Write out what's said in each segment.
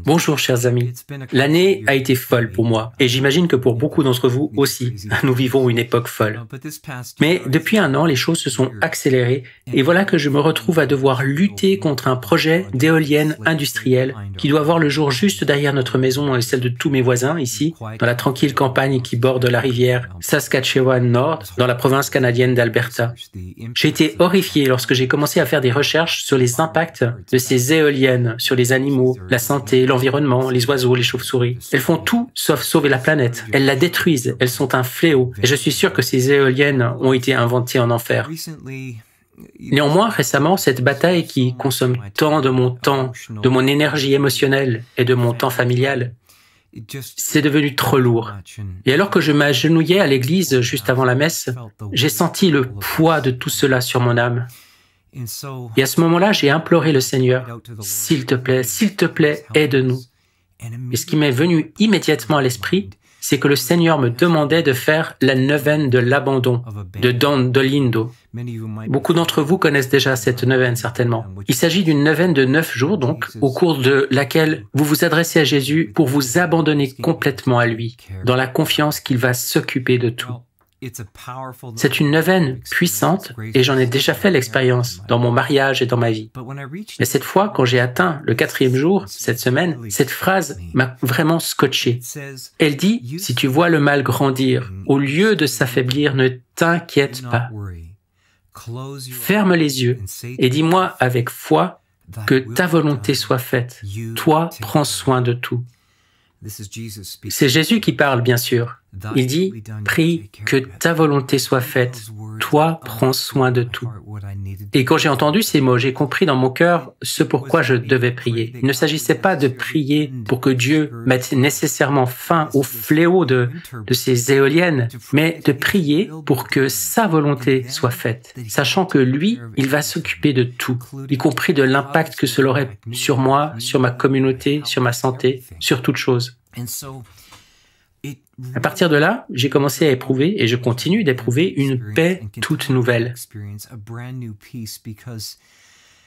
Bonjour chers amis, l'année a été folle pour moi et j'imagine que pour beaucoup d'entre vous aussi, nous vivons une époque folle. Mais depuis un an, les choses se sont accélérées et voilà que je me retrouve à devoir lutter contre un projet d'éolienne industrielle qui doit voir le jour juste derrière notre maison et celle de tous mes voisins ici, dans la tranquille campagne qui borde la rivière Saskatchewan Nord, dans la province canadienne d'Alberta. J'ai été horrifié lorsque j'ai commencé à faire des recherches sur les impacts de ces éoliennes sur les animaux, la santé, l'environnement, les oiseaux, les chauves-souris. Elles font tout sauf sauver la planète. Elles la détruisent, elles sont un fléau. Et je suis sûr que ces éoliennes ont été inventées en enfer. Néanmoins, récemment, cette bataille qui consomme tant de mon temps, de mon énergie émotionnelle et de mon temps familial, c'est devenu trop lourd. Et alors que je m'agenouillais à l'église juste avant la messe, j'ai senti le poids de tout cela sur mon âme. Et à ce moment-là, j'ai imploré le Seigneur, « S'il te plaît, aide-nous. » Et ce qui m'est venu immédiatement à l'esprit, c'est que le Seigneur me demandait de faire la neuvaine de l'abandon, de Don Dolindo. Beaucoup d'entre vous connaissent déjà cette neuvaine, certainement. Il s'agit d'une neuvaine de 9 jours, donc, au cours de laquelle vous vous adressez à Jésus pour vous abandonner complètement à lui, dans la confiance qu'il va s'occuper de tout. C'est une neuvaine puissante et j'en ai déjà fait l'expérience dans mon mariage et dans ma vie. Mais cette fois, quand j'ai atteint le 4e jour, cette semaine, cette phrase m'a vraiment scotché. Elle dit, si tu vois le mal grandir, au lieu de s'affaiblir, ne t'inquiète pas. Ferme les yeux et dis-moi avec foi que ta volonté soit faite. Toi, prends soin de tout. C'est Jésus qui parle, bien sûr. Il dit, prie que ta volonté soit faite. Toi, prends soin de tout. Et quand j'ai entendu ces mots, j'ai compris dans mon cœur ce pourquoi je devais prier. Il ne s'agissait pas de prier pour que Dieu mette nécessairement fin au fléau de ces éoliennes, mais de prier pour que sa volonté soit faite, sachant que lui, il va s'occuper de tout, y compris de l'impact que cela aurait sur moi, sur ma communauté, sur ma santé, sur toute chose. À partir de là, j'ai commencé à éprouver, et je continue d'éprouver, une paix toute nouvelle.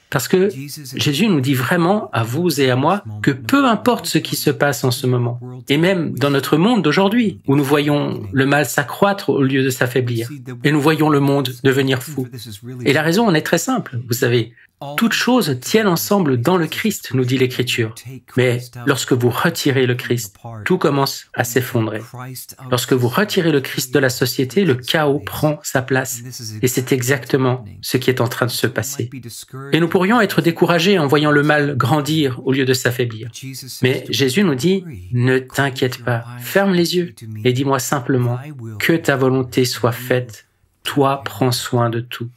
Parce que Jésus nous dit vraiment, à vous et à moi, que peu importe ce qui se passe en ce moment, et même dans notre monde d'aujourd'hui, où nous voyons le mal s'accroître au lieu de s'affaiblir, et nous voyons le monde devenir fou. Et la raison en est très simple, vous savez. Toutes choses tiennent ensemble dans le Christ, nous dit l'Écriture. Mais lorsque vous retirez le Christ, tout commence à s'effondrer. Lorsque vous retirez le Christ de la société, le chaos prend sa place. Et c'est exactement ce qui est en train de se passer. Et nous pourrions être découragés en voyant le mal grandir au lieu de s'affaiblir. Mais Jésus nous dit, ne t'inquiète pas, ferme les yeux et dis-moi simplement que ta volonté soit faite, toi prends soin de tout.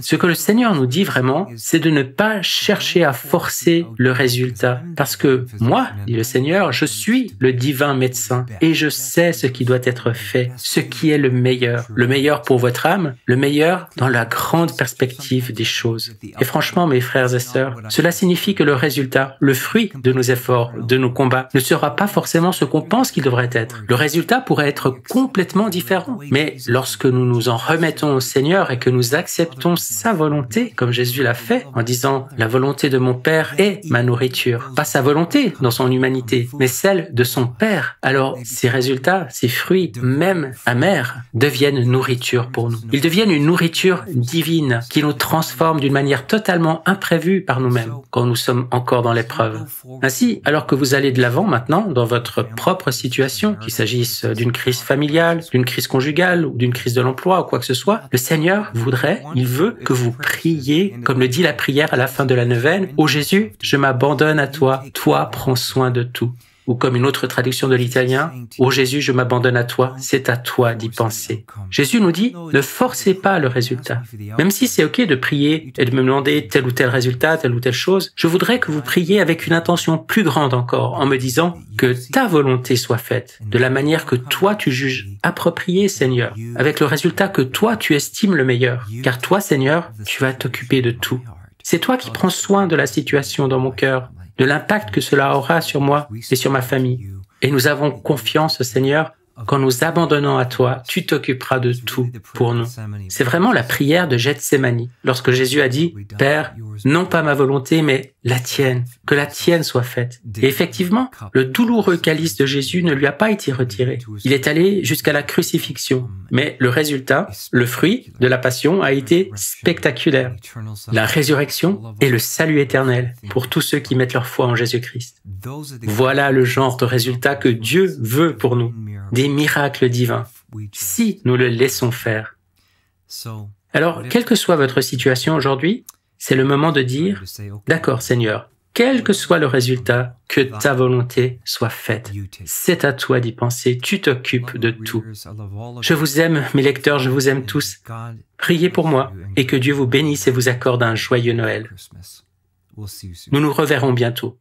Ce que le Seigneur nous dit vraiment, c'est de ne pas chercher à forcer le résultat. Parce que moi, dit le Seigneur, je suis le divin médecin et je sais ce qui doit être fait, ce qui est le meilleur pour votre âme, le meilleur dans la grande perspective des choses. Et franchement, mes frères et sœurs, cela signifie que le résultat, le fruit de nos efforts, de nos combats, ne sera pas forcément ce qu'on pense qu'il devrait être. Le résultat pourrait être complètement différent. Mais lorsque nous nous en remettons au Seigneur et que nous acceptons sa volonté, comme Jésus l'a fait, en disant « La volonté de mon Père est ma nourriture ». Pas sa volonté dans son humanité, mais celle de son Père. Alors, ces résultats, ces fruits, même amers, deviennent nourriture pour nous. Ils deviennent une nourriture divine qui nous transforme d'une manière totalement imprévue par nous-mêmes quand nous sommes encore dans l'épreuve. Ainsi, alors que vous allez de l'avant maintenant dans votre propre situation, qu'il s'agisse d'une crise familiale, d'une crise conjugale ou d'une crise de l'emploi ou quoi que ce soit, le Seigneur il veut que vous priez, comme le dit la prière à la fin de la neuvaine, « Ô Jésus, je m'abandonne à toi, toi prends soin de tout ». Ou comme une autre traduction de l'italien, « Ô Jésus, je m'abandonne à toi, c'est à toi d'y penser ». Jésus nous dit, ne forcez pas le résultat. Même si c'est ok de prier et de me demander tel ou tel résultat, telle ou telle chose, je voudrais que vous priez avec une intention plus grande encore, en me disant que ta volonté soit faite, de la manière que toi tu juges appropriée, Seigneur, avec le résultat que toi tu estimes le meilleur. Car toi, Seigneur, tu vas t'occuper de tout. C'est toi qui prends soin de la situation dans mon cœur, de l'impact que cela aura sur moi et sur ma famille. Et nous avons confiance, Seigneur, qu'en nous abandonnant à toi, tu t'occuperas de tout pour nous. C'est vraiment la prière de Gethsémani, lorsque Jésus a dit « Père, non pas ma volonté, mais la tienne, que la tienne soit faite. » Et effectivement, le douloureux calice de Jésus ne lui a pas été retiré. Il est allé jusqu'à la crucifixion. Mais le résultat, le fruit de la passion a été spectaculaire. La résurrection et le salut éternel pour tous ceux qui mettent leur foi en Jésus-Christ. Voilà le genre de résultat que Dieu veut pour nous. Des miracles divins, si nous le laissons faire. Alors, quelle que soit votre situation aujourd'hui, c'est le moment de dire « D'accord, Seigneur, quel que soit le résultat, que ta volonté soit faite. C'est à toi d'y penser, tu t'occupes de tout. Je vous aime, mes lecteurs, je vous aime tous. Priez pour moi et que Dieu vous bénisse et vous accorde un joyeux Noël. Nous nous reverrons bientôt.